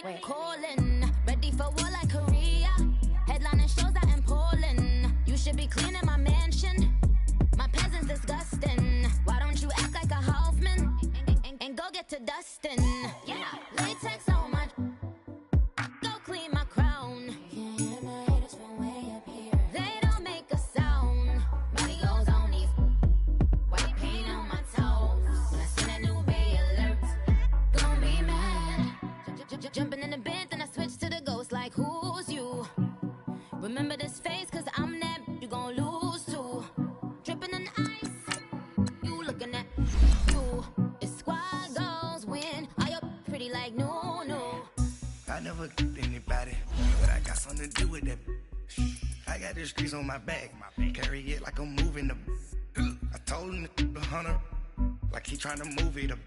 Calling, ready for war like Korea. Headlining shows out in Poland. You should be cleaning my mansion. My peasants disgusting. Why don't you act like a Hoffman and go get to dustin'? Yeah, latex on my. Go clean my crown. Can't hear my haters from way up here. They don't make a sound. Money goes on these. White paint on my toes. When I send a new bay alert, gon' be mad. Jumping in the bed, then I switch to the ghost like who's you? Remember this face, cause I'm that you gon' lose too. Dripping in ice, you looking at you. It's squad goals win. Are you pretty like no? I never killed anybody, but I got something to do with that. I got the streets on my back, carry it like I'm moving the. I told him to 100, like he trying to move it up.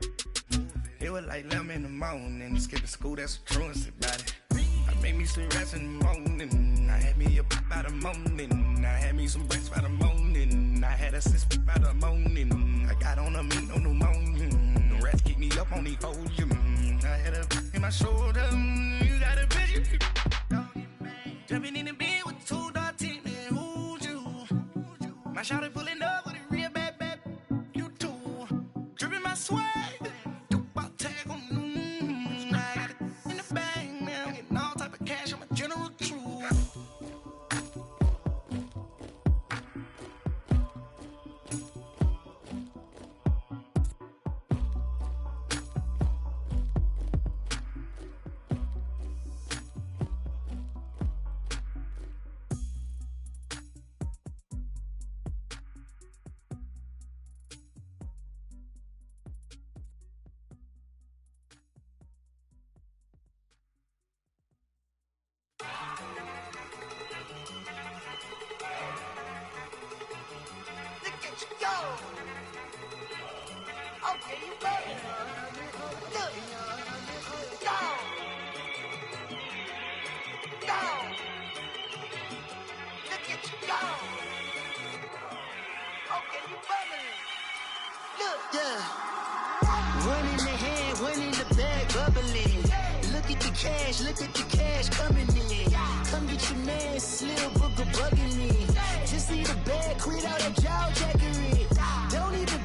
It was like 11 in the morning, skipping school, that's a truancy about it. I made me some rest in the morning, I had me up by the morning. I had me some breakfast by the morning, I had a six by the morning. I got on a meat, no pneumonia, the rats keep me up on the podium. I had a in my shoulder, you got a bitch. Jumping in the bed with 2 dark teeth, man, who's you? My shawty pulling up with a real bad, you too. Dripping my swag. One in the hand, one in the bag, bubbling. Look at the cash coming in. Come get your man, Slim Booger bugging me. Just need a bag, quit all that jaw jackery. Don't even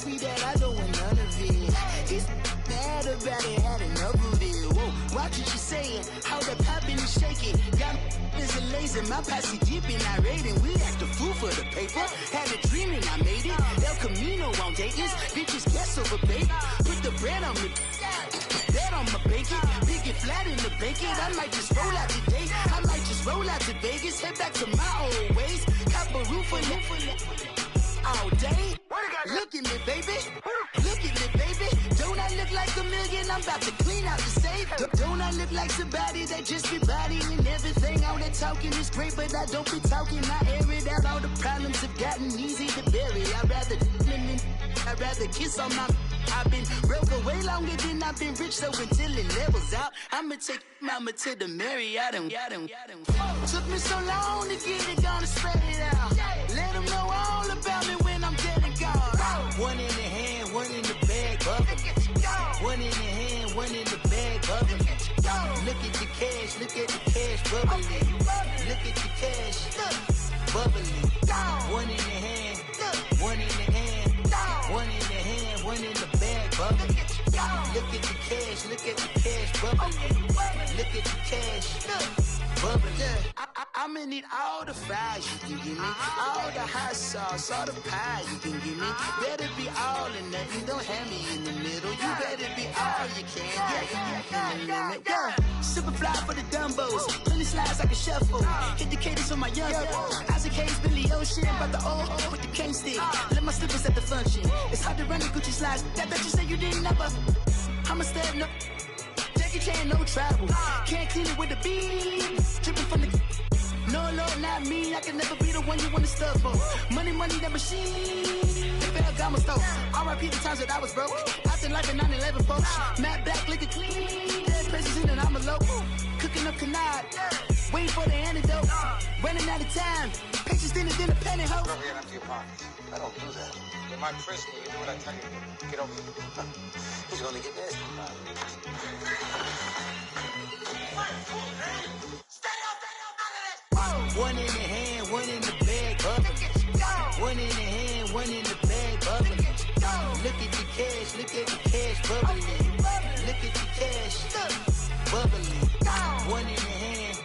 me that, I don't want none of it. He's mad about it, had enough of it. Whoa, watch what you saying, how the poppin' and shaking. Got is a laser, my posse deep and I raiding. We act a fool for the paper, had a dream and I made it. El Camino on Dayton's, bitches guess over bait. Put the bread on me, that on my bacon. Big it flat in the bacon, I might just roll out today. I might just roll out to Vegas, head back to my old ways. Cop a roof for all day. Look at me, baby. Look at me, baby. Don't I look like a million? I'm about to clean out the safe. Don't I look like somebody that just be bodying everything? All that talking is great, but I don't be talking. I air it out. All the problems have gotten easy to bury. I'd rather kiss on my. I've been broke way longer than I've been rich, so until it levels out, I'ma take mama to the Marriott and took me so long to get it, gonna spread it out. Let them know all about me when I'm dead and gone. One in the hand, one in the bag, bubbling. One in the hand, one in the bag, bubbling. Look at the cash, bubbling. Look at the cash, bubbling. One in the hand, one in the hand, one in the hand, one in the bag, bubbling. Look at the cash, bubbling. Look at the cash, bubbling. I'ma need all the fries you can give me, all the hot sauce, all the pie you can give me. Better be all or nothing, don't have me in the middle. You better be all you can, yeah. Super fly for the Dumbos, plenty slides like a shuffle. Hit the cadence on my young Isaac Hayes, Billy Ocean, but the old with the cane stick. Let my slippers at the function. It's hard to run the Gucci slides. That bet you say you didn't never. I'ma step no. Jackie Chan, no travel. Can't clean it with the beat. Dripping from the. No, not me. I can never be the one you want to stuff for. Money, that machine. Ferragamo stove. R.I.P. the times that I was broke. Acting like a 9/11 folks. Matte black, liquor clean. Dead places in and I'm a local. Cooking up canard. Waiting for the antidote. Running out of time. Pictures dinner, penny hoe. Never get empty your pockets. I don't do that. You're my prisoner. You do what I tell you to. Get over here. He's gonna get nasty. One in the hand, one in the bag, bubbling. One in the hand, one in the bag, bubbling. Look at the cash, look at the cash, bubbling. Look at the cash, bubbling. One in the hand,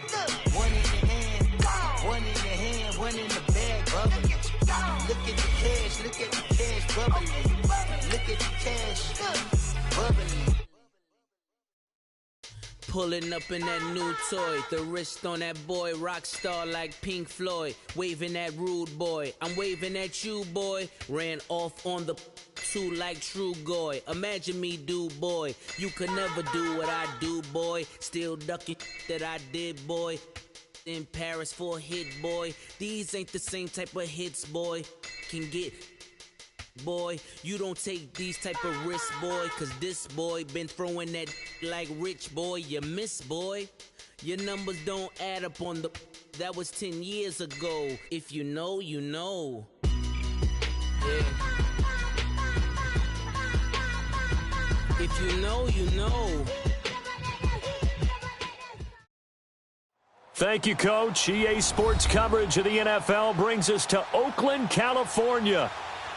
one in the hand, one in the hand, one in the bag, bubbling. Look at the cash, look at the cash, bubbling. Look at the cash, bubbling. Pulling up in that new toy, the wrist on that boy, rock star like Pink Floyd, waving at rude boy, I'm waving at you boy, ran off on the two like True Goy, imagine me do boy, you could never do what I do boy, still ducking that I did boy, in Paris for a hit boy, these ain't the same type of hits boy, can get boy, you don't take these type of risks, boy, cause this boy been throwing that like rich boy, you miss, boy. Your numbers don't add up on the, that was 10 years ago. If you know, you know. Yeah. If you know, you know. Thank you, Coach. EA Sports coverage of the NFL brings us to Oakland, California.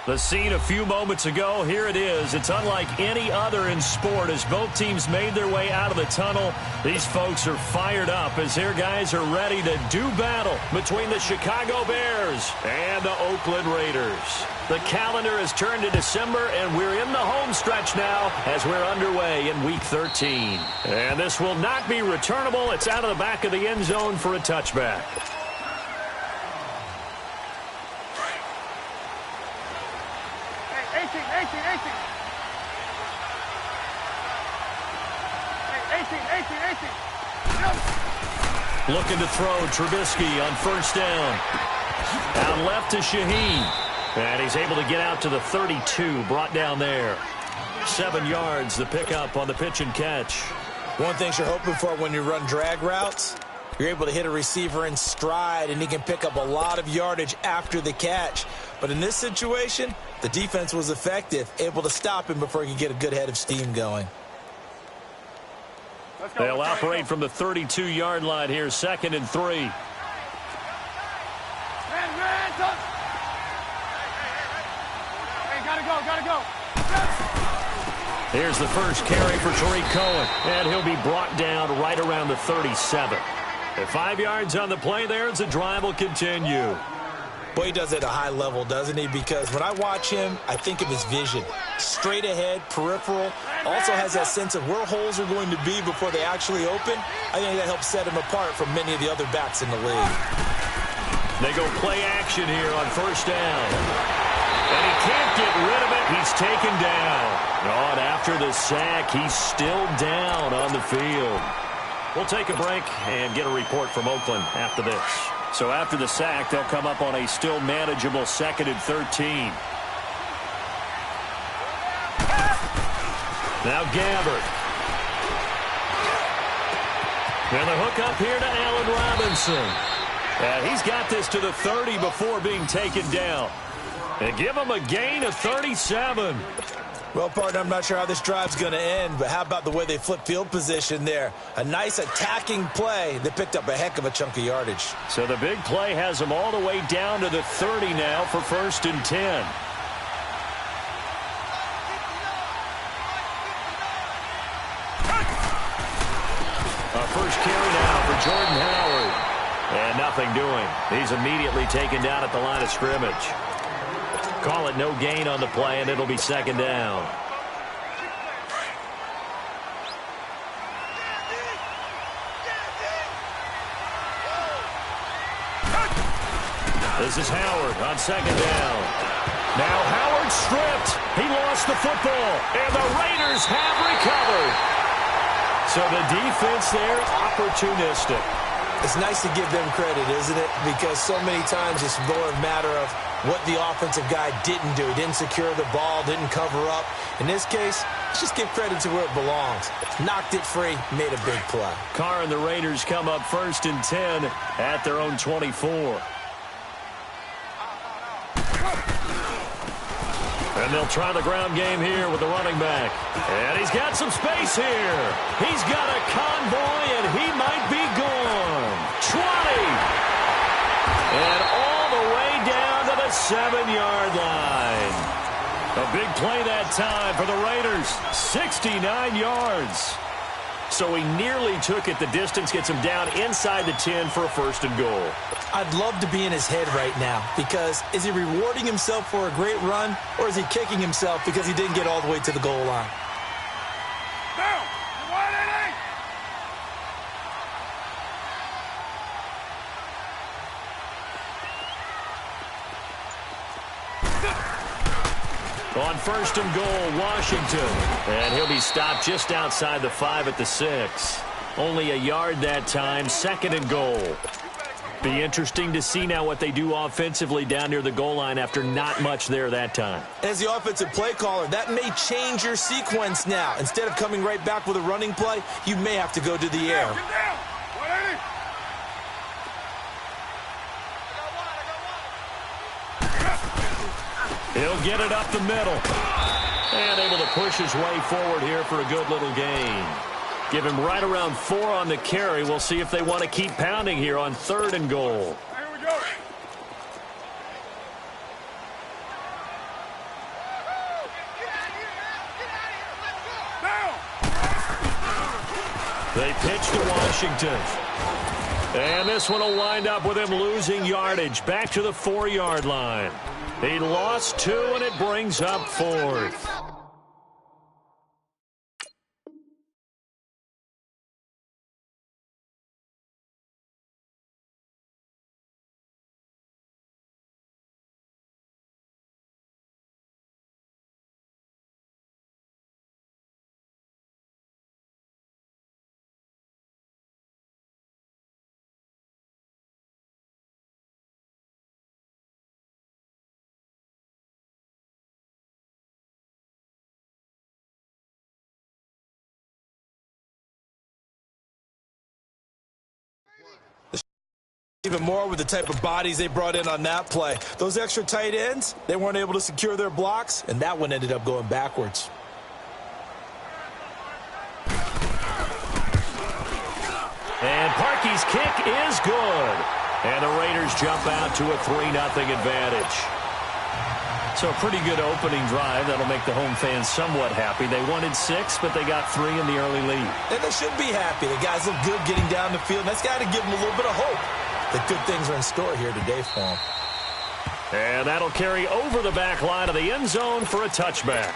The scene a few moments ago, here it is. It's unlike any other in sport as both teams made their way out of the tunnel. These folks are fired up as their guys are ready to do battle between the Chicago Bears and the Oakland Raiders. The calendar has turned to December, and we're in the home stretch now as we're underway in Week 13. And this will not be returnable. It's out of the back of the end zone for a touchback. Looking to throw Trubisky on first down. Out left to Shaheen. And he's able to get out to the 32, brought down there. 7 yards, the pickup on the pitch and catch. One thing you're hoping for when you run drag routes, you're able to hit a receiver in stride, and he can pick up a lot of yardage after the catch. But in this situation, the defense was effective, able to stop him before he could get a good head of steam going. They'll operate from the 32-yard line here, 2nd and 3. Gotta go. Here's the first carry for Tariq Cohen, and he'll be brought down right around the 37. At 5 yards on the play there, the drive will continue. Boy, he does it at a high level, doesn't he? Because when I watch him, I think of his vision. Straight ahead, peripheral, also has that sense of where holes are going to be before they actually open. I think that helps set him apart from many of the other backs in the league. They go play action here on first down. And he can't get rid of it. He's taken down. Oh, and after the sack, he's still down on the field. We'll take a break and get a report from Oakland after this. So after the sack, they'll come up on a still manageable 2nd and 13. Now Gabbert. And the hook up here to Allen Robinson. And he's got this to the 30 before being taken down. And give him a gain of 37. Well, partner, I'm not sure how this drive's going to end, but how about the way they flip field position there? A nice attacking play that picked up a heck of a chunk of yardage. So the big play has them all the way down to the 30 now for 1st and 10. Our first carry now for Jordan Howard. And nothing doing. He's immediately taken down at the line of scrimmage. Call it no gain on the play, and it'll be 2nd down. This is Howard on 2nd down. Now Howard stripped. He lost the football, and the Raiders have recovered. So the defense there, opportunistic. It's nice to give them credit, isn't it? Because so many times it's more a matter of what the offensive guy didn't do. He didn't secure the ball, didn't cover up. In this case, let's just give credit to where it belongs. Knocked it free, made a big play. Carr and the Raiders come up 1st and 10 at their own 24. And they'll try the ground game here with the running back. And he's got some space here. He's got a convoy, and he might be gone. 20. And all the way down to the 7-yard line. A big play that time for the Raiders. 69 yards. So he nearly took it the distance, gets him down inside the 10 for a 1st and goal. I'd love to be in his head right now, because is he rewarding himself for a great run, or is he kicking himself because he didn't get all the way to the goal line? On 1st and goal, Washington. And he'll be stopped just outside the 5 at the 6. Only a yard that time, 2nd and goal. Be interesting to see now what they do offensively down near the goal line after not much there that time. As the offensive play caller, that may change your sequence now. Instead of coming right back with a running play, you may have to go to the air. He'll get it up the middle. And able to push his way forward here for a good little gain. Give him right around 4 on the carry. We'll see if they want to keep pounding here on 3rd and goal. Here we go. They pitch to Washington. And this one will wind up with him losing yardage back to the 4-yard line. He lost 2, and it brings up 4th. Even more with the type of bodies they brought in on that play. Those extra tight ends, they weren't able to secure their blocks, and that one ended up going backwards. And Parkey's kick is good. And the Raiders jump out to a 3-0 advantage. So a pretty good opening drive. That'll make the home fans somewhat happy. They wanted 6, but they got 3 in the early lead. And they should be happy. The guys look good getting down the field. That's got to give them a little bit of hope that good things are in store here today for them. And that'll carry over the back line of the end zone for a touchback.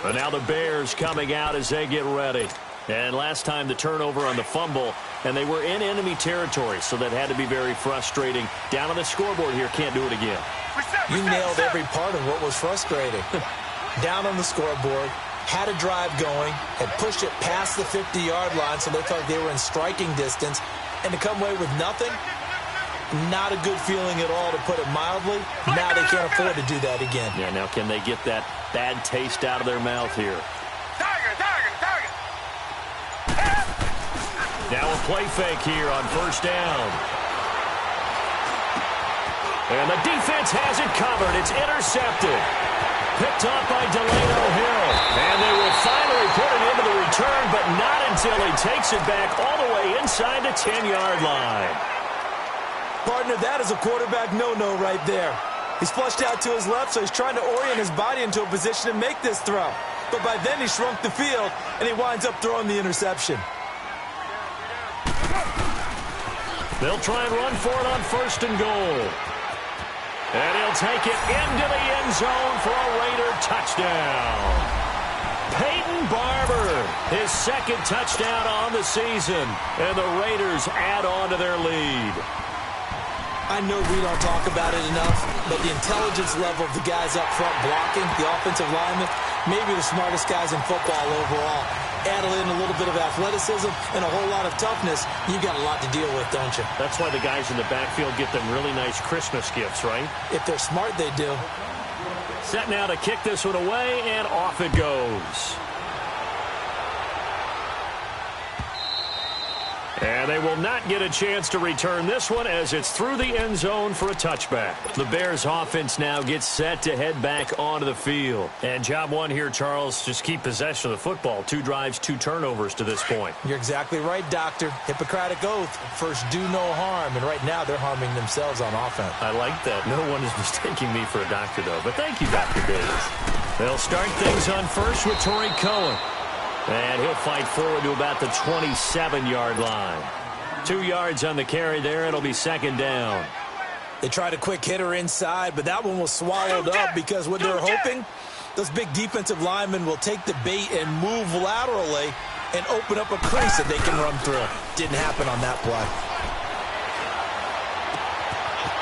And now the Bears coming out as they get ready. And last time the turnover on the fumble, and they were in enemy territory, so that had to be very frustrating. Down on the scoreboard here, can't do it again. You nailed every part of what was frustrating. Down on the scoreboard, had a drive going, had pushed it past the 50-yard line, so they thought they were in striking distance, and to come away with nothing, not a good feeling at all, to put it mildly. Now they can't afford to do that again. Yeah, now can they get that bad taste out of their mouth here? Now a play fake here on 1st down. And the defense has it covered. It's intercepted. Picked off by Delano Hill. And they will finally put it into the return, but not until he takes it back all the way inside the 10-yard line. Partner, that is a quarterback no-no right there. He's flushed out to his left, so he's trying to orient his body into a position to make this throw. But by then he shrunk the field, and he winds up throwing the interception. They'll try and run for it on 1st and goal. And he'll take it into the end zone for a Raider touchdown. Peyton Barber, his 2nd touchdown on the season. And the Raiders add on to their lead. I know we don't talk about it enough, but the intelligence level of the guys up front blocking, the offensive linemen, maybe the smartest guys in football overall. Add in a little bit of athleticism and a whole lot of toughness, you got a lot to deal with, don't you? That's why the guys in the backfield get them really nice Christmas gifts, right? If they're smart, they do. Set now to kick this one away, and off it goes. And they will not get a chance to return this one as it's through the end zone for a touchback. The Bears offense now gets set to head back onto the field. And job one here, Charles, just keep possession of the football. 2 drives, 2 turnovers to this point. You're exactly right, Doctor. Hippocratic oath. First, do no harm. And right now, they're harming themselves on offense. I like that. No one is mistaking me for a doctor, though. But thank you, Dr. Davis. They'll start things on first with Torrey Cohen. And he'll fight forward to about the 27-yard line. 2 yards on the carry there. It'll be second down. They tried a quick hitter inside, but that one was swallowed up because what they're hoping, those big defensive linemen will take the bait and move laterally and open up a crease that they can run through. Didn't happen on that play.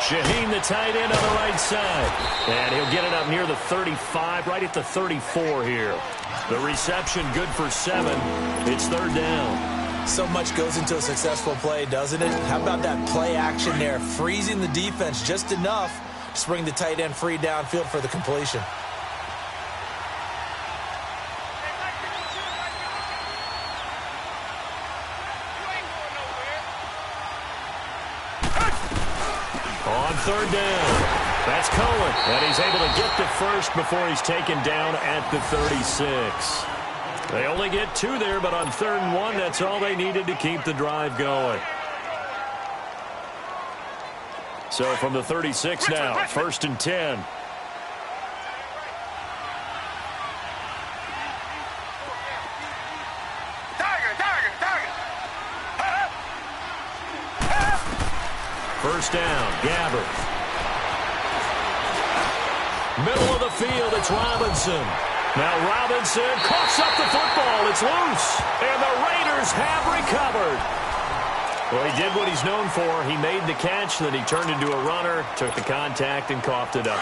Shaheen, the tight end on the right side. And he'll get it up near the 35, right at the 34 here. The reception good for 7. It's third down. So much goes into a successful play, doesn't it? How about that play action there? Freezing the defense just enough to bring the tight end free downfield for the completion. On third down. That's Cohen, and he's able to get to first before he's taken down at the 36. They only get 2 there, but on 3rd and 1, that's all they needed to keep the drive going. So from the 36 now, 1st and 10. First down, Gabbert. Middle of the field, it's Robinson. Now Robinson coughs up the football. It's loose, and the Raiders have recovered. Well, he did what he's known for. He made the catch, then he turned into a runner, took the contact, and coughed it up.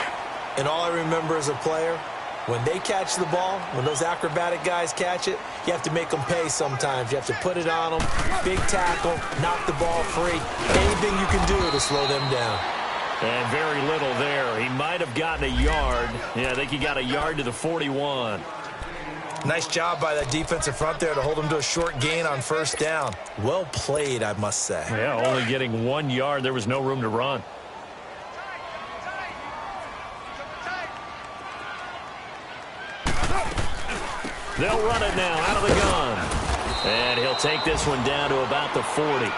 And all I remember as a player, when they catch the ball, when those acrobatic guys catch it, you have to make them pay sometimes. You have to put it on them, big tackle, knock the ball free. Anything you can do to slow them down. And very little there. He might have gotten a yard. Yeah, I think he got a yard to the 41. Nice job by that defensive front there to hold him to a short gain on first down. Well played, I must say. Yeah, only getting 1 yard. There was no room to run. They'll run it now out of the gun. And he'll take this one down to about the 40.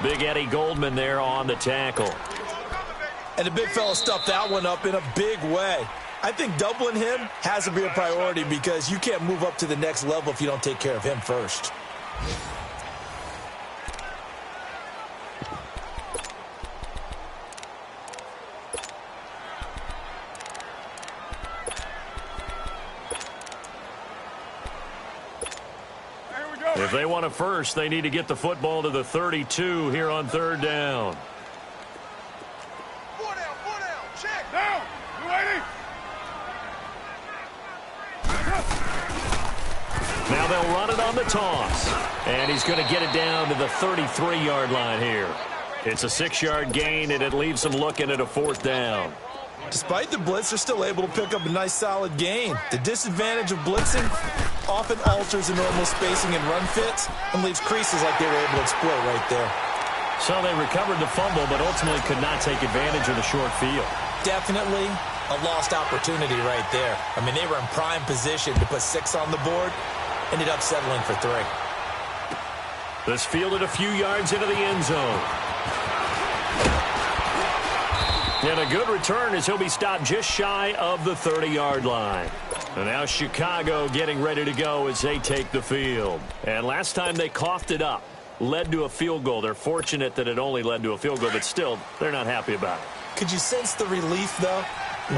Big Eddie Goldman there on the tackle. And the big fella stuffed that one up in a big way. I think doubling him has to be a priority because you can't move up to the next level if you don't take care of him first. If they want a first, they need to get the football to the 32 here on third down. Now they'll run it on the toss. And he's going to get it down to the 33-yard line here. It's a 6-yard gain, and it leaves them looking at a 4th down. Despite the blitz, they're still able to pick up a nice solid gain. The disadvantage of blitzing often alters the normal spacing and run fits and leaves creases like they were able to exploit right there. So they recovered the fumble, but ultimately could not take advantage of the short field. Definitely a lost opportunity right there. I mean, they were in prime position to put 6 on the board. Ended up settling for 3. This fielded a few yards into the end zone. And a good return as he'll be stopped just shy of the 30-yard line. And now Chicago getting ready to go as they take the field. And last time they coughed it up, led to a field goal. They're fortunate that it only led to a field goal, but still, they're not happy about it. Could you sense the relief, though,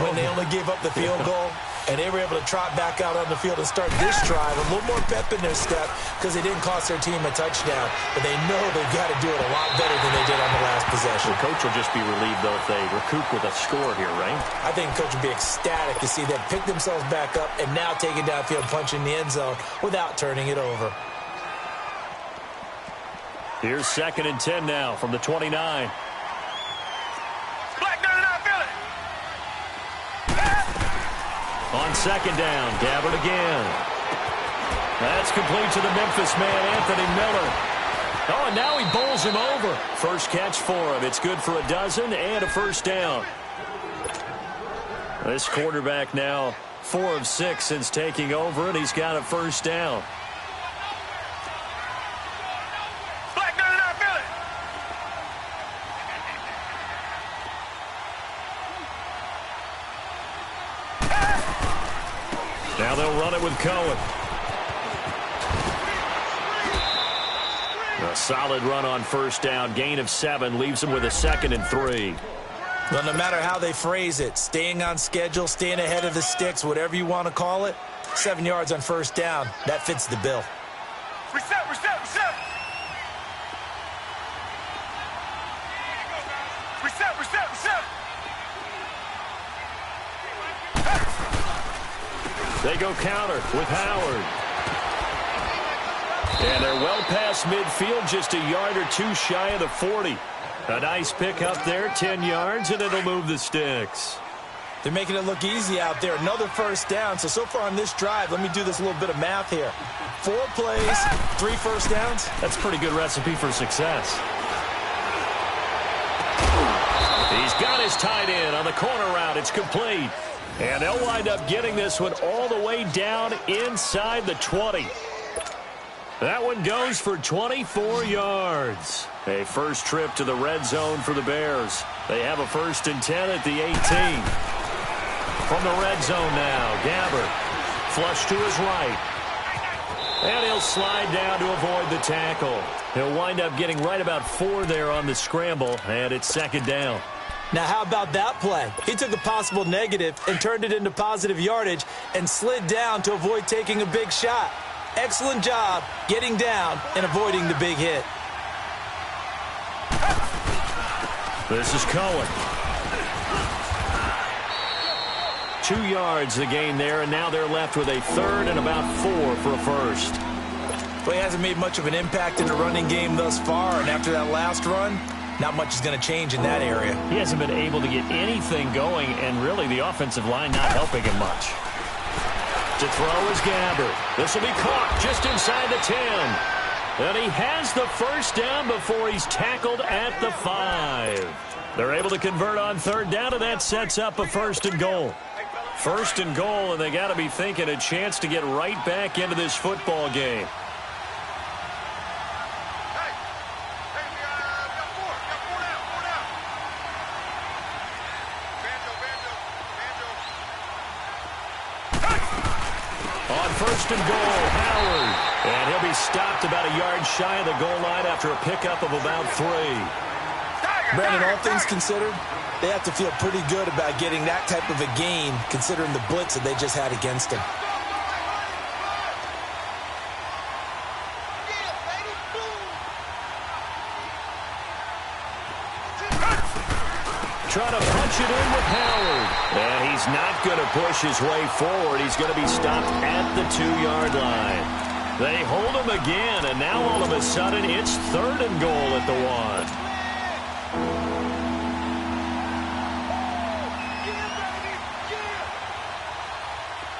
when they only gave up the field goal? And they were able to trot back out on the field and start this drive. A little more pep in their step because they didn't cost their team a touchdown. But they know they've got to do it a lot better than they did on the last possession. The coach will just be relieved, though, if they recoup with a score here, right? I think the coach will be ecstatic to see them pick themselves back up and now take it downfield, punching the end zone without turning it over. Here's 2nd and 10 now from the 29. On 2nd down, Gabbert again. That's complete to the Memphis man, Anthony Miller. Oh, and now he bowls him over. First catch for him. It's good for a dozen and a first down. This quarterback now 4 of 6 since taking over, and he's got a first down. Now they'll run it with Cohen. A solid run on first down. Gain of 7 leaves him with a 2nd and 3. Well, no matter how they phrase it, staying on schedule, staying ahead of the sticks, whatever you want to call it, 7 yards on first down, that fits the bill. Reset. They go counter with Howard. And they're well past midfield, just a yard or 2 shy of the 40. A nice pick up there, 10 yards, and it'll move the sticks. They're making it look easy out there. Another first down. So far on this drive, let me do this little bit of math here. 4 plays, 3 first downs. That's a pretty good recipe for success. He's got his tight end on the corner route. It's complete. And they'll wind up getting this one all the way down inside the 20. That one goes for 24 yards. A first trip to the red zone for the Bears. They have a 1st and 10 at the 18. From the red zone now, Gabbert. Flush to his right. And he'll slide down to avoid the tackle. He'll wind up getting right about 4 there on the scramble, and it's 2nd down. Now, how about that play? He took a possible negative and turned it into positive yardage and slid down to avoid taking a big shot. Excellent job getting down and avoiding the big hit. This is Cohen. 2 yards the gain there, and now they're left with a 3rd and about 4 for a first. Well, he hasn't made much of an impact in the running game thus far, and after that last run, not much is going to change in that area. He hasn't been able to get anything going, and really the offensive line not helping him much. To throw is Gabbert. This will be caught just inside the 10. And he has the first down before he's tackled at the 5. They're able to convert on 3rd down, and that sets up a 1st and goal. 1st and goal, and they got to be thinking a chance to get right back into this football game. On 1st and goal, Howard. And he'll be stopped about a yard shy of the goal line after a pickup of about 3. Brandon, all things considered, they have to feel pretty good about getting that type of a gain, considering the blitz that they just had against them. Trying to punch it in with Howard. And he's not going to push his way forward. He's going to be stopped at the 2-yard line. They hold him again, and now all of a sudden it's 3rd and goal at the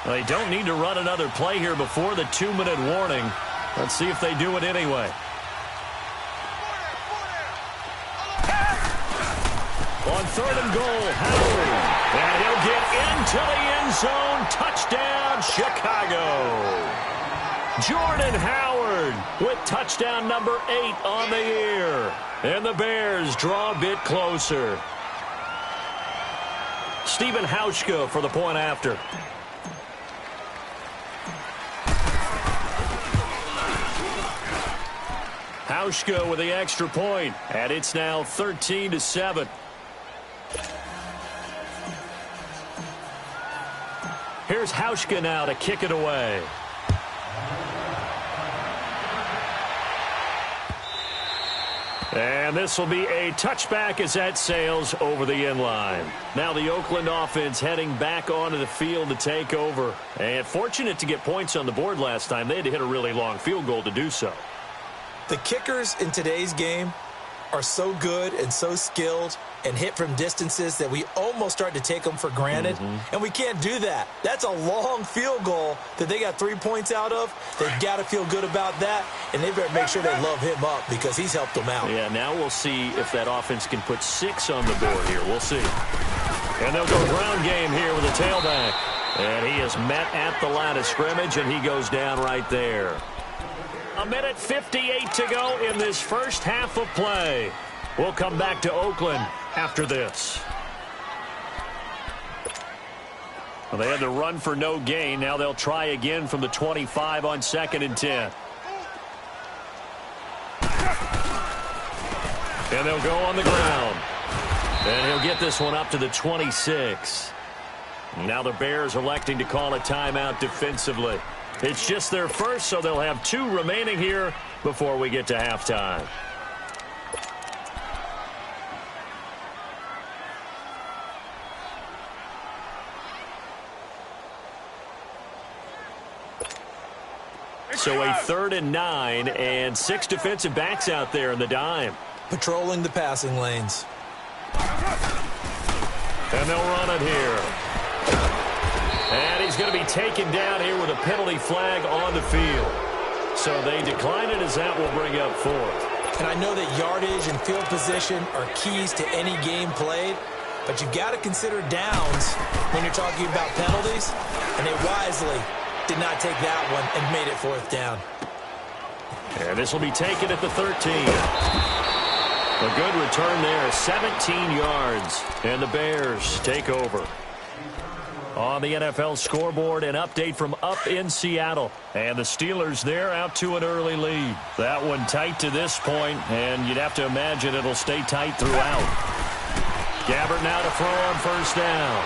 1. They don't need to run another play here before the 2-minute warning. Let's see if they do it anyway. On 3rd and goal, Howard. And he'll get into the end zone. Touchdown, Chicago. Jordan Howard with touchdown number 8 on the year. And the Bears draw a bit closer. Stephen Hauschka for the point after. Hauschka with the extra point, and it's now 13-7. Here's Hauschka now to kick it away. And this will be a touchback as that sails over the end line. Now the Oakland offense heading back onto the field to take over. And fortunate to get points on the board last time. They had to hit a really long field goal to do so. The kickers in today's game are so good and so skilled and hit from distances that we almost start to take them for granted, and we can't do that. That's a long field goal that they got 3 points out of. They've got to feel good about that, and they better make sure they love him up because he's helped them out. Yeah, now we'll see if that offense can put 6 on the board here. We'll see. And they'll go ground game here with a tailback. And he is met at the line of scrimmage, and he goes down right there. 1:58 to go in this first half of play. We'll come back to Oakland after this. Well, they had to run for no gain. Now they'll try again from the 25 on 2nd and 10. And they'll go on the ground. And he'll get this one up to the 26. Now the Bears electing to call a timeout defensively. It's just their first, so they'll have 2 remaining here before we get to halftime. So a 3rd and 9 and 6 defensive backs out there in the dime. Patrolling the passing lanes. And they'll run it here. And he's going to be taken down here with a penalty flag on the field. So they decline it as that will bring up 4th. And I know that yardage and field position are keys to any game played, but you've got to consider downs when you're talking about penalties, and they wisely did not take that one and made it 4th down. And this will be taken at the 13. A good return there, 17 yards, and the Bears take over. On the NFL scoreboard, an update from up in Seattle. And the Steelers there out to an early lead. That one tight to this point, and you'd have to imagine it'll stay tight throughout. Gabbert now to throw on 1st down.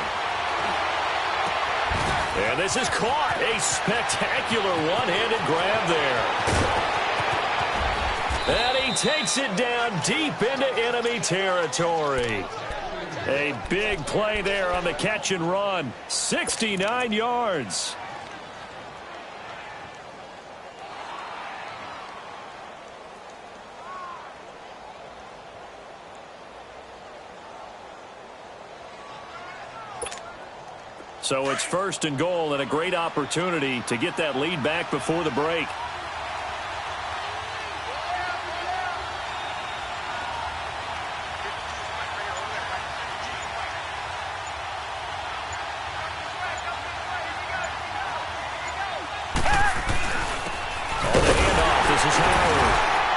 And this is caught. A spectacular one-handed grab there. And he takes it down deep into enemy territory. A big play there on the catch and run. 69 yards. So it's 1st and goal and a great opportunity to get that lead back before the break.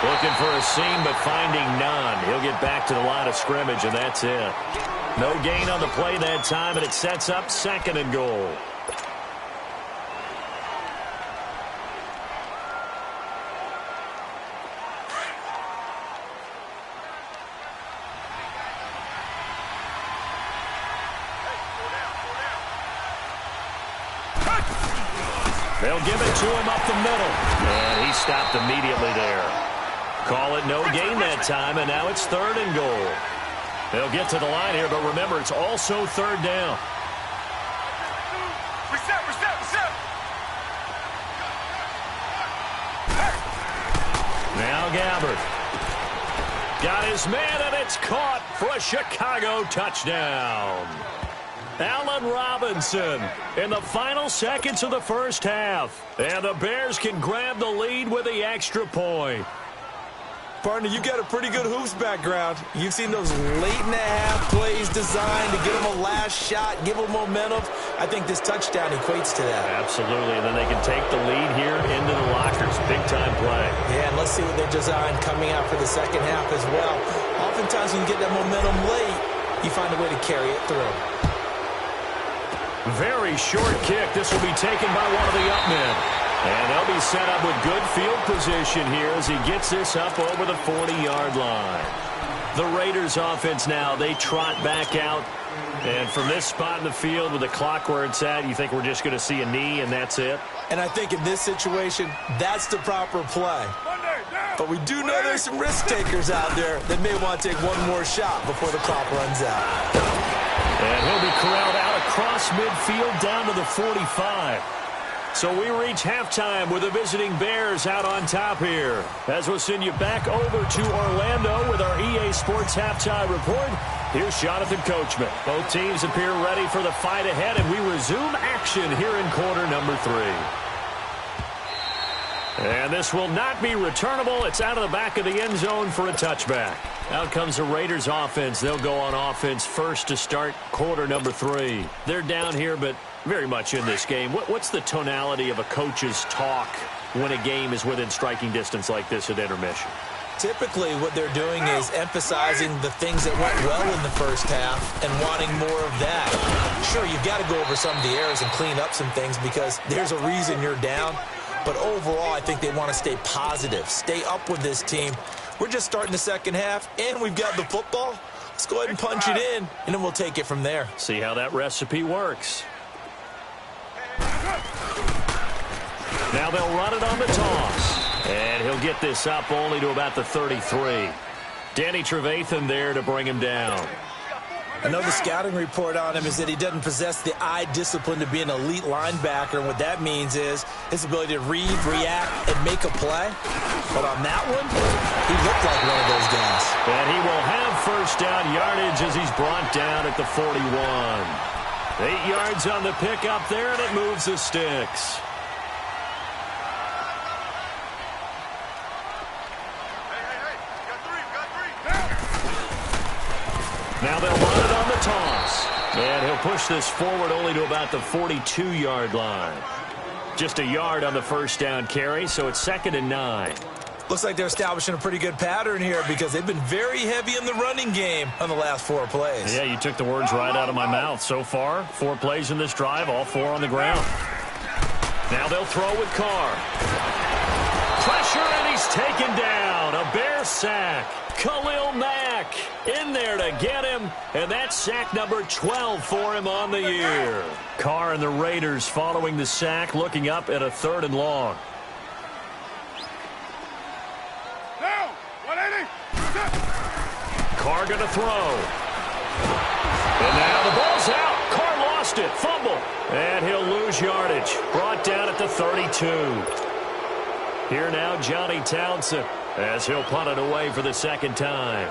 Looking for a seam, but finding none. He'll get back to the line of scrimmage, and that's it. No gain on the play that time, and it sets up 2nd and goal. They'll give it to him up the middle, and he stopped immediately there. Call it no gain that time, and now it's 3rd and goal. They'll get to the line here, but remember, it's also 3rd down. Reset. Now Gabbert. Got his man, and it's caught for a Chicago touchdown. Allen Robinson in the final seconds of the first half. And the Bears can grab the lead with the extra point. Partner, you got a pretty good hoops background. You've seen those late-in-the-half plays designed to give them a last shot, give them momentum. I think this touchdown equates to that. Absolutely, and then they can take the lead here into the lockers. Big-time play. Yeah, and let's see what they're designed coming out for the second half as well. Oftentimes when you get that momentum late, you find a way to carry it through. Very short kick. This will be taken by one of the up men. And they'll be set up with good field position here as he gets this up over the 40-yard line. The Raiders offense now, they trot back out. And from this spot in the field with the clock where it's at, you think we're just going to see a knee and that's it? And I think in this situation, that's the proper play. But we do know there's some risk takers out there that may want to take one more shot before the clock runs out. And he'll be corralled out across midfield down to the 45. So we reach halftime with the visiting Bears out on top here. As we'll send you back over to Orlando with our EA Sports halftime report. Here's Jonathan Coachman. Both teams appear ready for the fight ahead, and we resume action here in quarter number 3. And this will not be returnable. It's out of the back of the end zone for a touchback. Out comes the Raiders offense. They'll go on offense first to start quarter number 3. They're down here, but very much in this game. What's the tonality of a coach's talk when a game is within striking distance like this at intermission? Typically, what they're doing is emphasizing the things that went well in the first half and wanting more of that. Sure, you've got to go over some of the errors and clean up some things because there's a reason you're down. But overall, I think they want to stay positive, stay up with this team. We're just starting the second half, and we've got the football. Let's go ahead and punch it in, and then we'll take it from there. See how that recipe works. Now they'll run it on the toss. And he'll get this up only to about the 33. Danny Trevathan there to bring him down. I know the scouting report on him is that he doesn't possess the eye discipline to be an elite linebacker. And what that means is his ability to read, react, and make a play. But on that one, he looked like one of those guys. And he will have first down yardage as he's brought down at the 41. 8 yards on the pickup there, and it moves the sticks. Now they'll run it on the toss. And he'll push this forward only to about the 42-yard line. Just a yard on the first down carry, so it's 2nd and 9. Looks like they're establishing a pretty good pattern here because they've been very heavy in the running game on the last 4 plays. Yeah, you took the words right out of my mouth. So far, 4 plays in this drive, all 4 on the ground. Now they'll throw with Carr. Pressure, and he's taken down. A Bear sack. Khalil Mack in there to get him, and that's sack number 12 for him on the year. Carr and the Raiders following the sack, looking up at a 3rd and long. Carr going to throw. And now the ball's out. Carr lost it. Fumble. And he'll lose yardage. Brought down at the 32. Here now, Johnny Townsend, as he'll punt it away for the 2nd time.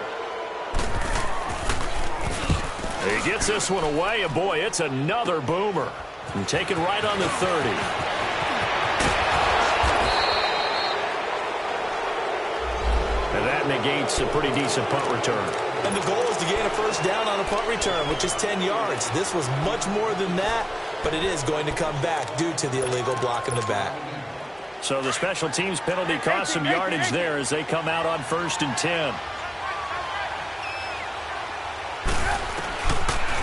He gets this one away, and boy, it's another boomer. And taken right on the 30. And that negates a pretty decent punt return. And the goal is to gain a first down on a punt return, which is 10 yards. This was much more than that, but it is going to come back due to the illegal block in the back. So the special teams penalty cost some yardage there as they come out on 1st and 10.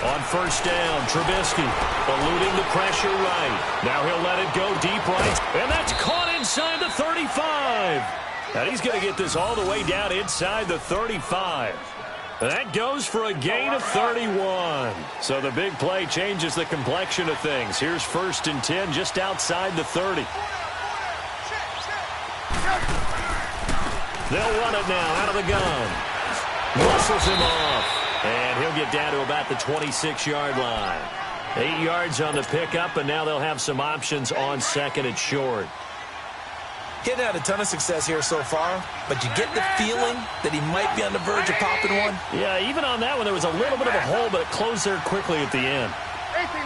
On first down, Trubisky eluding the pressure right. Now he'll let it go deep right, and that's caught inside the 35. And he's going to get this all the way down inside the 35. That goes for a gain of 31. So the big play changes the complexion of things. Here's 1st and 10 just outside the 30. They'll run it now out of the gun. Muscles him off. And he'll get down to about the 26-yard line. 8 yards on the pickup, and now they'll have some options on 2nd and short. He hadn't had a ton of success here so far, but you get the feeling that he might be on the verge of popping one. Yeah, even on that one, there was a little bit of a hole, but it closed there quickly at the end. 18.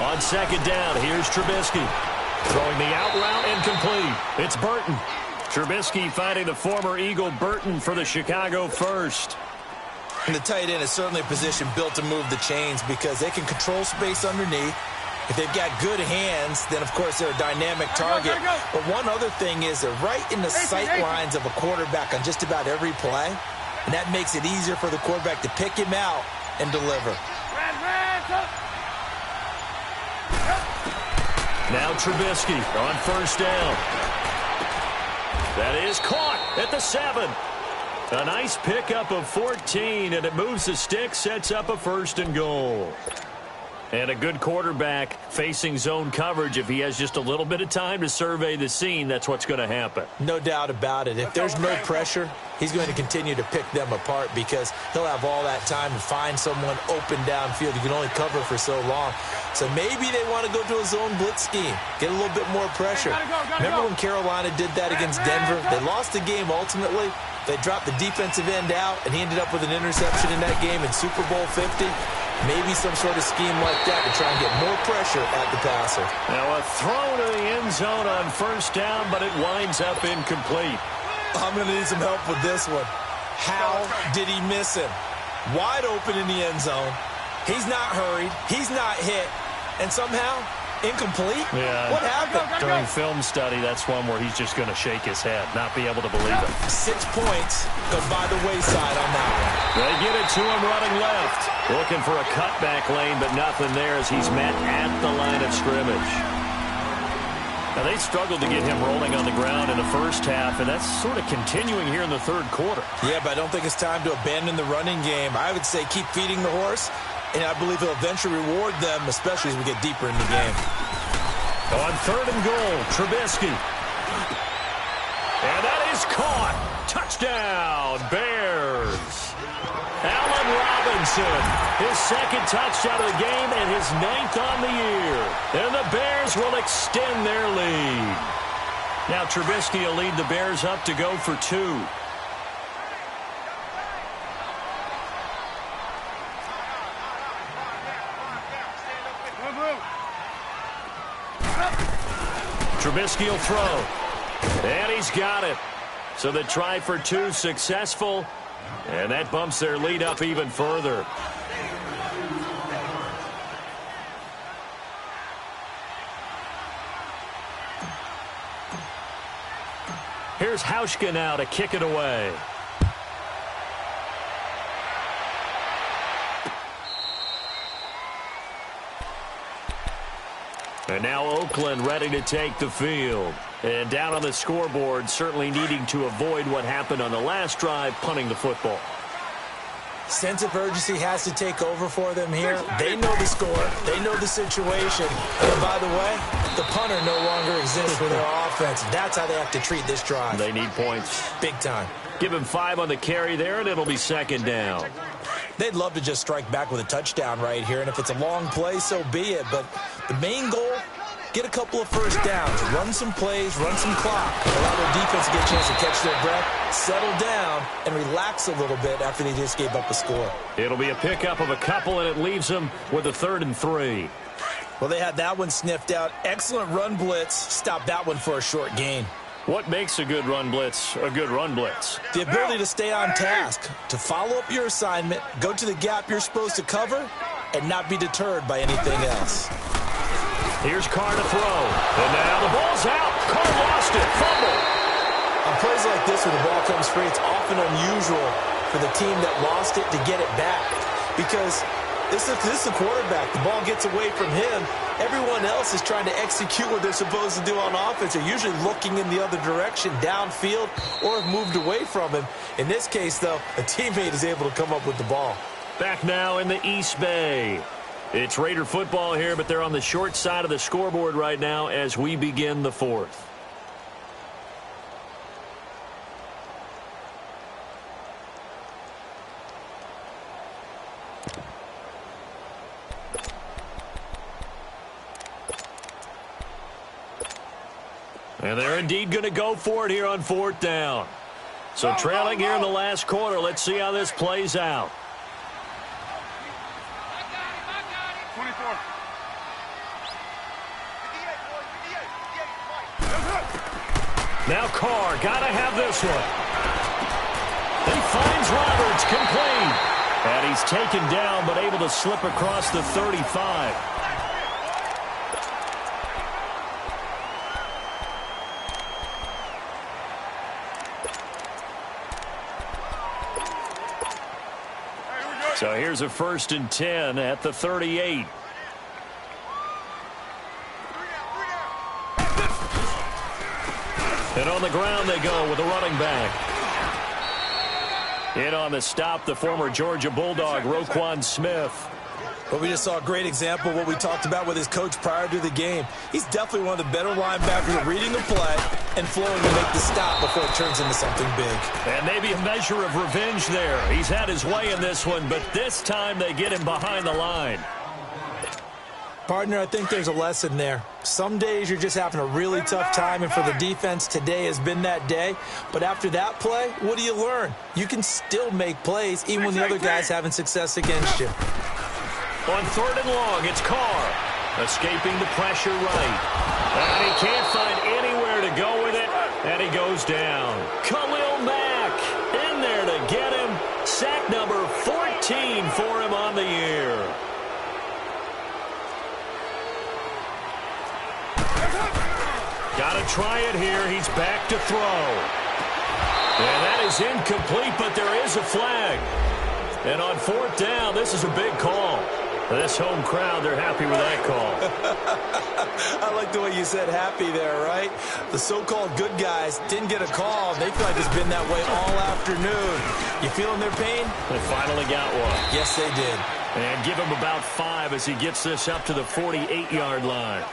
On 2nd down, here's Trubisky. Throwing the out route incomplete. It's Burton. Trubisky finding the former Eagle Burton for the Chicago first. And the tight end is certainly a position built to move the chains because they can control space underneath. If they've got good hands, then, of course, they're a dynamic target. But one other thing is they're right in the sight lines of a quarterback on just about every play. And that makes it easier for the quarterback to pick him out and deliver. Now Trubisky on first down. That is caught at the 7. A nice pickup of 14, and it moves the stick, sets up a 1st and goal. And a good quarterback facing zone coverage, if he has just a little bit of time to survey the scene, that's what's going to happen. No doubt about it. If there's no pressure, he's going to continue to pick them apart because he'll have all that time to find someone open downfield. You can only cover for so long. So maybe they want to go to a zone blitz scheme, get a little bit more pressure. Remember when Carolina did that against Denver? They lost the game ultimately. They dropped the defensive end out, and he ended up with an interception in that game in Super Bowl 50. Maybe some sort of scheme like that to try and get more pressure at the passer. Now a throw to the end zone on first down, but it winds up incomplete. I'm going to need some help with this one. How did he miss him? Wide open in the end zone. He's not hurried. He's not hit. And somehow, incomplete? Yeah. What happened? During film study, that's one where he's just going to shake his head, not be able to believe it. 6 points go by the wayside on that one. They get it to him running left. Looking for a cutback lane, but nothing there as he's met at the line of scrimmage. Now, they struggled to get him rolling on the ground in the first half, and that's sort of continuing here in the third quarter. Yeah, but I don't think it's time to abandon the running game. I would say keep feeding the horse, and I believe he'll eventually reward them, especially as we get deeper in the game. On 3rd and goal, Trubisky. And that is caught. Touchdown, Bears. Allen Robinson, his second touchdown of the game and his 9th on the year. And the Bears will extend their lead. Now Trubisky will lead the Bears up to go for 2. Trubisky will throw. And he's got it. So the try for 2 successful. And that bumps their lead up even further. Here's Hauschka now to kick it away. And now Oakland ready to take the field. And down on the scoreboard, certainly needing to avoid what happened on the last drive, punting the football. Sense of urgency has to take over for them here. They know the score. They know the situation. And by the way, the punter no longer exists for their offense. That's how they have to treat this drive. They need points. Big time. Give him 5 on the carry there, and it'll be 2nd down. They'd love to just strike back with a touchdown right here, and if it's a long play, so be it. But the main goal, get a couple of first downs, run some plays, run some clock, allow their defense to get a chance to catch their breath, settle down, and relax a little bit after they just gave up a score. It'll be a pickup of a couple, and it leaves them with a 3rd and 3. Well, they had that one sniffed out. Excellent run blitz. Stopped that one for a short gain. What makes a good run blitz a good run blitz? The ability to stay on task, to follow up your assignment, go to the gap you're supposed to cover, and not be deterred by anything else. Here's Carr to throw. And now the ball's out. Carr lost it. Fumble. On plays like this where the ball comes free, it's often unusual for the team that lost it to get it back. Because this is the quarterback. The ball gets away from him. Everyone else is trying to execute what they're supposed to do on offense. They're usually looking in the other direction, downfield, or have moved away from him. In this case, though, a teammate is able to come up with the ball. Back now in the East Bay. It's Raider football here, but they're on the short side of the scoreboard right now as we begin the 4th. And they're indeed going to go for it here on 4th down. So trailing here in the last quarter, let's see how this plays out. 24. Now Carr, got to have this one. He finds Roberts, complete. And he's taken down, but able to slip across the 35. So here's a 1st and 10 at the 38. And on the ground they go with a running back. In on the stop, the former Georgia Bulldog, Roquan Smith. Well, we just saw a great example of what we talked about with his coach prior to the game. He's definitely one of the better linebackers at reading the play and flowing to make the stop before it turns into something big. And maybe a measure of revenge there. He's had his way in this one, but this time they get him behind the line. Partner, I think there's a lesson there. Some days you're just having a really tough time, and for the defense, today has been that day. But after that play, what do you learn? You can still make plays even when the other guy's having success against you. On 3rd and long, it's Carr, escaping the pressure right. And he can't find anywhere to go with it, and he goes down. Khalil Mack in there to get him. Sack number 14 for him on the year. Got to try it here. He's back to throw. And that is incomplete, but there is a flag. And on 4th down, this is a big call. This home crowd, they're happy with that call. I like the way you said happy there, right? The so-called good guys didn't get a call. They feel like it's been that way all afternoon. You feeling their pain? They finally got one. Yes, they did. And give him about 5 as he gets this up to the 48-yard line.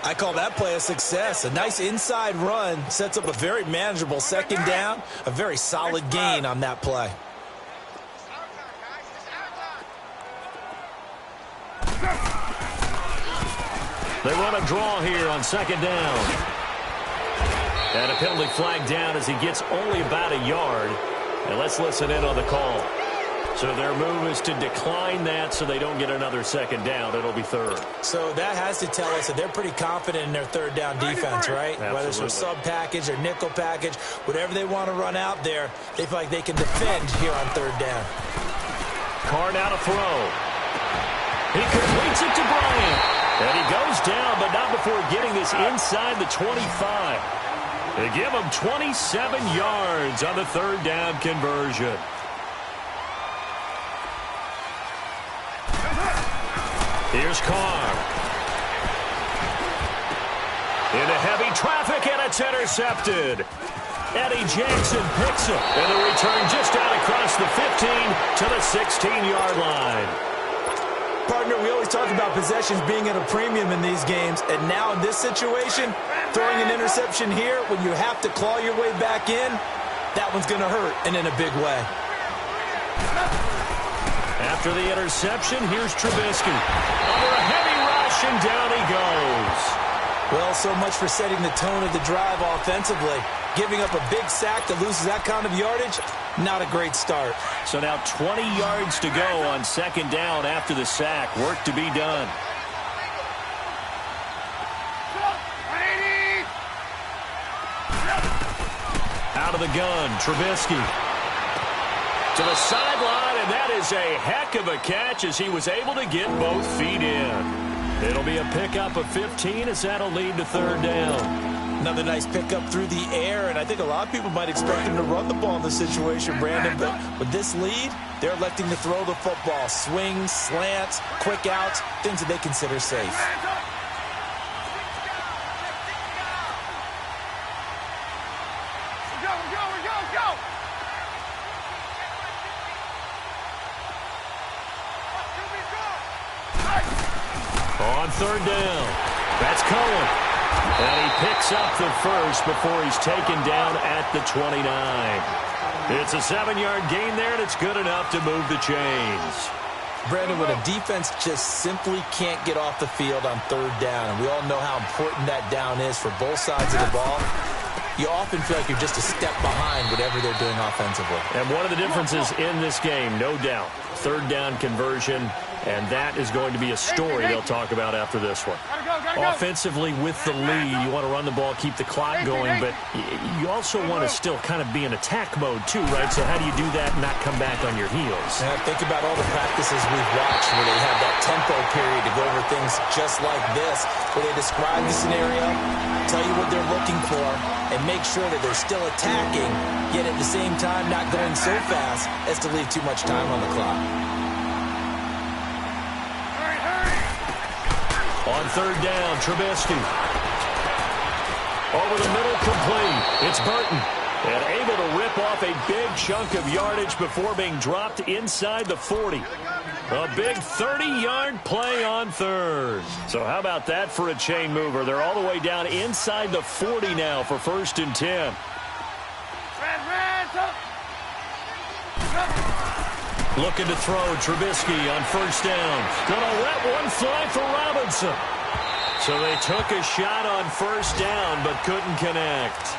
I call that play a success. A nice inside run sets up a very manageable 2nd down. A very solid gain on that play. They run a draw here on 2nd down. And a penalty flag down as he gets only about a yard. And let's listen in on the call. So their move is to decline that so they don't get another 2nd down. It'll be 3rd. So that has to tell us that they're pretty confident in their 3rd down defense, right? Absolutely. Whether it's a sub package or nickel package, whatever they want to run out there, they feel like they can defend here on 3rd down. Carr now to throw. He completes it to Bryant. And he goes down, but not before getting this inside the 25. They give him 27 yards on the 3rd down conversion. Here's Carr. Into heavy traffic, and it's intercepted. Eddie Jackson picks it, and the return just out across the 15 to the 16-yard line. Partner, we always talk about possessions being at a premium in these games, and now in this situation, throwing an interception here when you have to claw your way back in, that one's going to hurt, and in a big way. After the interception, here's Trubisky. Under a heavy rush, and down he goes. Well, so much for setting the tone of the drive offensively. Giving up a big sack that loses that kind of yardage, not a great start. So now 20 yards to go on 2nd down after the sack. Work to be done. Out of the gun, Trubisky. To the sideline, and that is a heck of a catch as he was able to get both feet in. It'll be a pickup of 15 as that'll lead to 3rd down. Another nice pickup through the air, and I think a lot of people might expect him to run the ball in this situation, Brandon, but with this lead, they're electing to throw the football. Swings, slants, quick outs, things that they consider safe. On 3rd down, that's Cohen. And he picks up the first before he's taken down at the 29. It's a 7-yard gain there, and it's good enough to move the chains. Brandon, when a defense just simply can't get off the field on 3rd down, and we all know how important that down is for both sides of the ball, you often feel like you're just a step behind whatever they're doing offensively. And one of the differences in this game, no doubt, 3rd down conversion, and that is going to be a story they'll talk about after this one. Offensively, with the lead, you want to run the ball, keep the clock going, but you also want to still kind of be in attack mode too, right? So how do you do that and not come back on your heels? Yeah, think about all the practices we've watched where they have that tempo period to go over things just like this, where they describe the scenario, tell you what they're looking for, and make sure that they're still attacking, yet at the same time not going so fast as to leave too much time on the clock. On 3rd down, Trubisky. Over the middle, complete. It's Burton. And able to rip off a big chunk of yardage before being dropped inside the 40. A big 30-yard play on third. So how about that for a chain mover? They're all the way down inside the 40 now for 1st and 10. Looking to throw, Trubisky on 1st down. Gonna let one fly for Robinson. So they took a shot on 1st down but couldn't connect.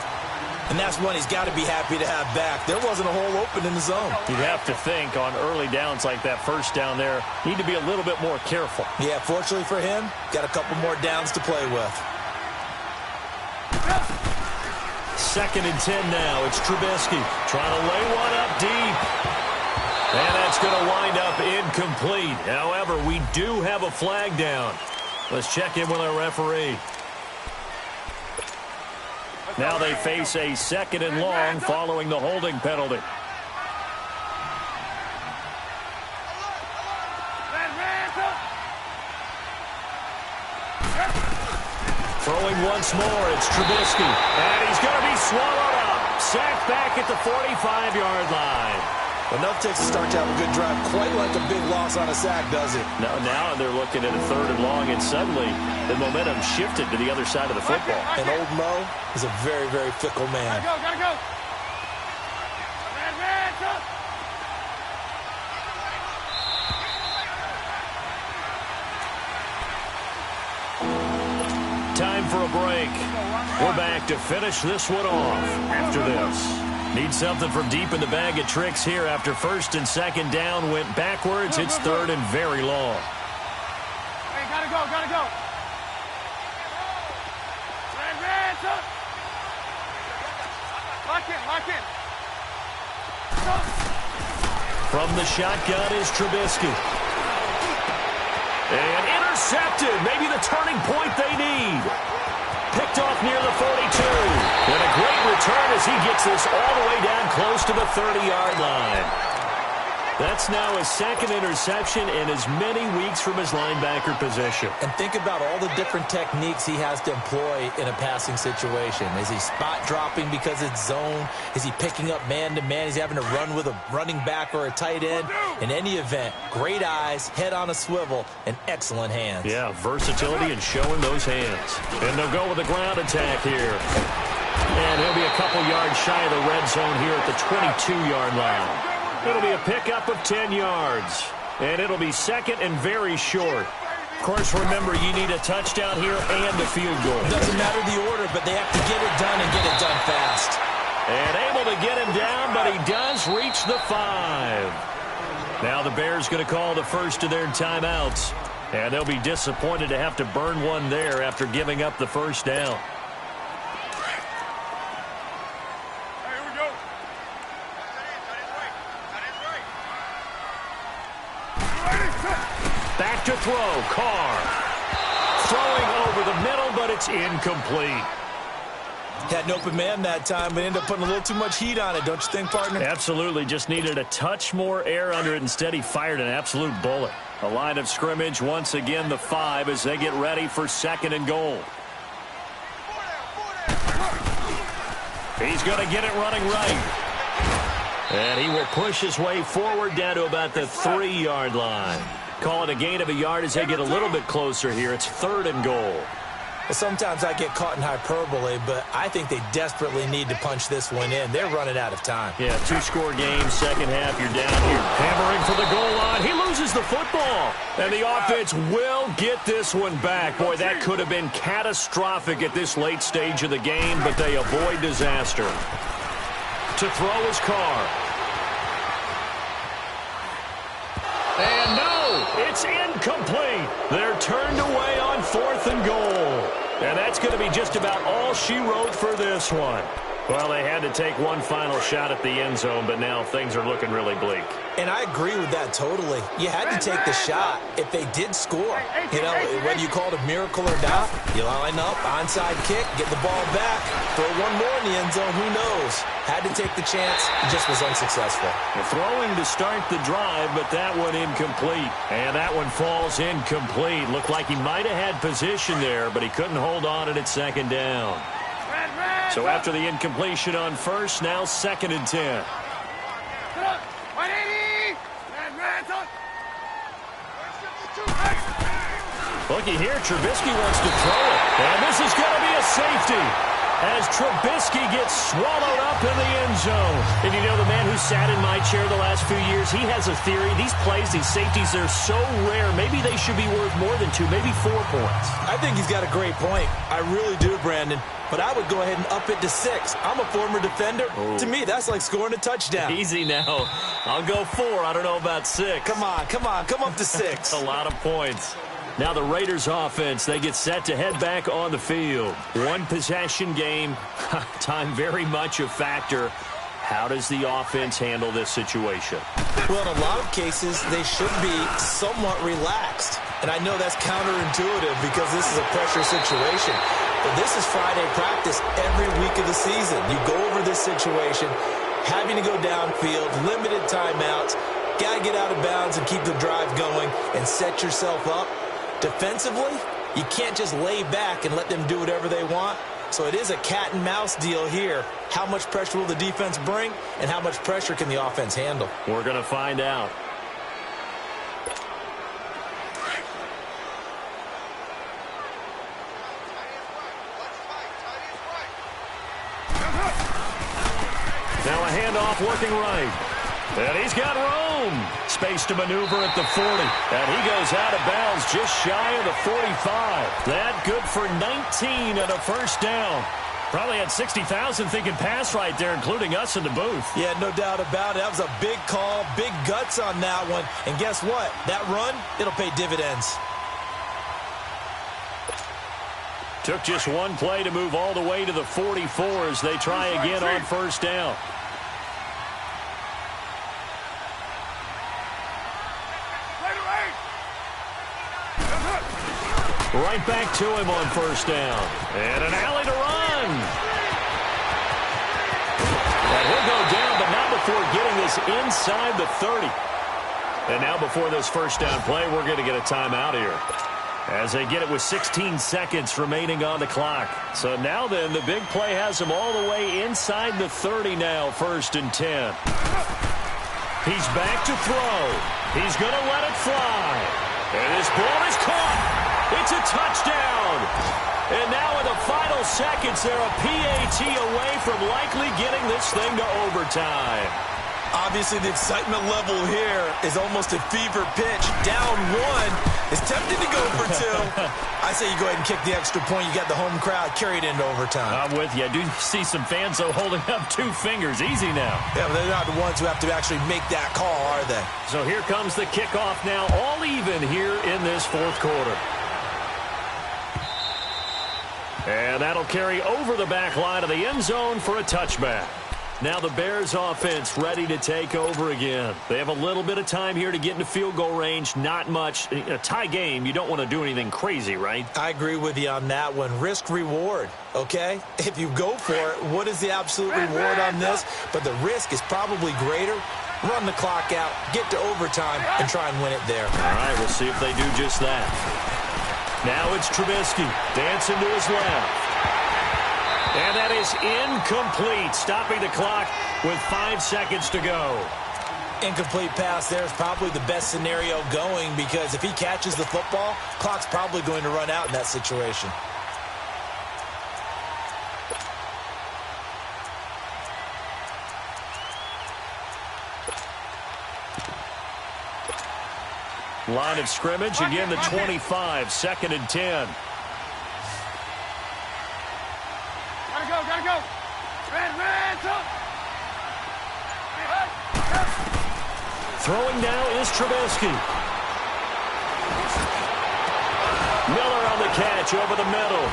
And that's one he's got to be happy to have back. There wasn't a hole open in the zone. You'd have to think on early downs like that 1st down there, need to be a little bit more careful. Yeah, fortunately for him, got a couple more downs to play with. 2nd and 10 now. It's Trubisky trying to lay one up deep. And that's going to wind up incomplete. However, we do have a flag down. Let's check in with our referee. Now they face a 2nd and long following the holding penalty. Throwing once more, it's Trubisky. And he's going to be swallowed up. Sacked back at the 45-yard line. Well, enough takes to start to have a good drive. Quite like a big loss on a sack, does it? Now they're looking at a 3rd and long, and suddenly the momentum shifted to the other side of the football. And old Mo is a very, very fickle man. Gotta go. Time for a break. We're back to finish this one off after this. Need something from deep in the bag of tricks here after 1st and 2nd down went backwards. It's 3rd and very long. Hey, gotta go. Lock in. From the shotgun is Trubisky. And intercepted. Maybe the turning point they need. Picked off near the 42. And a great return as he gets this all the way down close to the 30-yard line. That's now his 2nd interception in as many weeks from his linebacker position. And think about all the different techniques he has to employ in a passing situation. Is he spot dropping because it's zone? Is he picking up man-to-man? Is he having to run with a running back or a tight end? In any event, great eyes, head on a swivel, and excellent hands. Yeah, versatility and showing those hands. And they'll go with a ground attack here. And he'll be a couple yards shy of the red zone here at the 22-yard line. It'll be a pickup of 10 yards. And it'll be 2nd and very short. Of course, remember, you need a touchdown here and a field goal. Doesn't matter the order, but they have to get it done and get it done fast. And able to get him down, but he does reach the 5. Now the Bears going to call the first of their timeouts. And they'll be disappointed to have to burn one there after giving up the 1st down. Back to throw, Carr. Throwing over the middle, but it's incomplete. Had an open man that time, but ended up putting a little too much heat on it, don't you think, partner? Absolutely. Just needed a touch more air under it. Instead, he fired an absolute bullet. A line of scrimmage, once again, the 5 as they get ready for 2nd and goal. He's going to get it running right. And he will push his way forward down to about the 3-yard line. Call it a gain of a yard as they get a little bit closer here. It's 3rd and goal. Well, sometimes I get caught in hyperbole, but I think they desperately need to punch this one in. They're running out of time. Yeah, 2-score game, 2nd half, you're down here. Hammering for the goal line. He loses the football. And the offense will get this one back. Boy, that could have been catastrophic at this late stage of the game, but they avoid disaster. To throw is Carr. And no, it's incomplete. They're turned away on 4th and goal. And that's going to be just about all she wrote for this one. Well, they had to take one final shot at the end zone, but now things are looking really bleak. And I agree with that totally. You had to take the shot if they did score. You know, whether you call it a miracle or not, you line up, onside kick, get the ball back, throw one more in the end zone, who knows? Had to take the chance, just was unsuccessful. Well, throwing to start the drive, but that one incomplete. And that one falls incomplete. Looked like he might have had position there, but he couldn't hold on it at 2nd down. So after the incompletion on 1st, now 2nd and 10. Looky here, Trubisky wants to throw it. And this is going to be a safety as Trubisky gets swallowed up in the end zone. And you know, the man who sat in my chair the last few years, he has a theory. These plays, these safeties, they're so rare. Maybe they should be worth more than 2, maybe 4 points. I think he's got a great point. I really do, Brandon. But I would go ahead and up it to 6. I'm a former defender. Oh. To me, that's like scoring a touchdown. Easy now. I'll go 4. I don't know about 6. Come on. Come up to 6. A lot of points. Now the Raiders offense, they get set to head back on the field. 1 possession game. Time very much a factor. How does the offense handle this situation? Well, in a lot of cases, they should be somewhat relaxed. And I know that's counterintuitive because this is a pressure situation. But this is Friday practice every week of the season. You go over this situation, having to go downfield, limited timeouts, got to get out of bounds and keep the drive going and set yourself up. Defensively, you can't just lay back and let them do whatever they want. So it is a cat and mouse deal here. How much pressure will the defense bring, and how much pressure can the offense handle? We're going to find out. Now a handoff working right. And he's got room. Space to maneuver at the 40. And he goes out of bounds just shy of the 45. That good for 19 and a first down. Probably had 60,000 thinking pass right there, including us in the booth. Yeah, no doubt about it. That was a big call, big guts on that one. And guess what? That run, it'll pay dividends. Took just 1 play to move all the way to the 44 as they try again on first down. Right back to him on first down. And an alley to run. And he'll go down, but not before getting this inside the 30. And now before this first down play, we're going to get a timeout here, as they get it with 16 seconds remaining on the clock. So now then, the big play has them all the way inside the 30 now, 1st and 10. He's back to throw. He's going to let it fly. And his ball is caught. It's a touchdown. And now in the final seconds, they're a PAT away from likely getting this thing to overtime. Obviously, the excitement level here is almost a fever pitch. Down 1. It's tempted to go for 2. I say you go ahead and kick the extra point. You got the home crowd. Carry it into overtime. I'm with you. I do see some fans, though, holding up 2 fingers. Easy now. Yeah, but they're not the ones who have to actually make that call, are they? So here comes the kickoff now, all even here in this 4th quarter. And that'll carry over the back line of the end zone for a touchback. Now the Bears offense ready to take over again. They have a little bit of time here to get into field goal range. Not much. In a tie game, you don't want to do anything crazy, right? I agree with you on that one. Risk reward, okay? If you go for it, what is the absolute reward on this? But the risk is probably greater. Run the clock out, get to overtime, and try and win it there. All right, we'll see if they do just that. Now it's Trubisky dancing to his left. And that is incomplete, stopping the clock with 5 seconds to go. Incomplete pass there is probably the best scenario going, because if he catches the football, clock's probably going to run out in that situation. Line of scrimmage, again the 25, 2nd and 10. Gotta go. Red, up. Throwing now is Trubisky. Miller on the catch over the middle.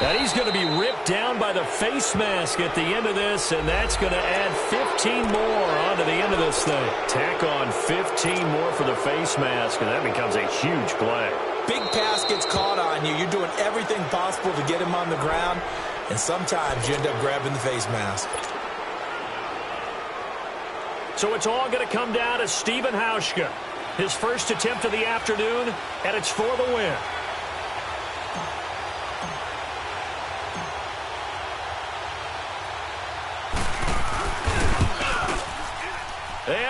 And he's going to be ripped down by the face mask at the end of this, and that's going to add 15 more onto the end of this thing. Tack on 15 more for the face mask, and that becomes a huge play. Big pass gets caught on you. You're doing everything possible to get him on the ground, and sometimes you end up grabbing the face mask. So it's all going to come down to Stephen Hauschka. His first attempt of the afternoon, and it's for the win.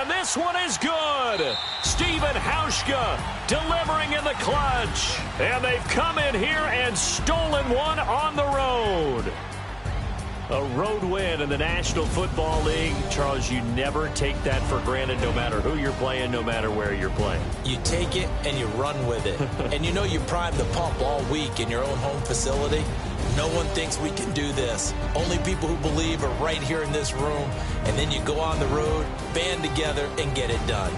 And this one is good. Steven Hauschka delivering in the clutch. And they've come in here and stolen one on the road. A road win in the National Football League. Charles, you never take that for granted no matter who you're playing, no matter where you're playing. You take it and you run with it. And you know you primed the pump all week in your own home facility. No one thinks we can do this. Only people who believe are right here in this room. And then you go on the road, band together, and get it done.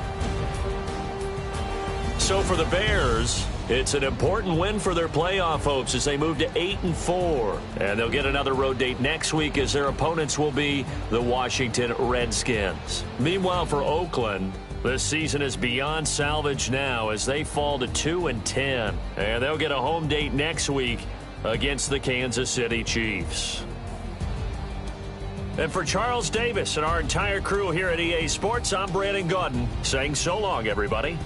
So for the Bears, it's an important win for their playoff hopes as they move to 8-4. And they'll get another road date next week as their opponents will be the Washington Redskins. Meanwhile, for Oakland, this season is beyond salvage now as they fall to 2-10. And they'll get a home date next week against the Kansas City Chiefs. And for Charles Davis and our entire crew here at EA Sports, I'm Brandon Gaudin saying so long, everybody.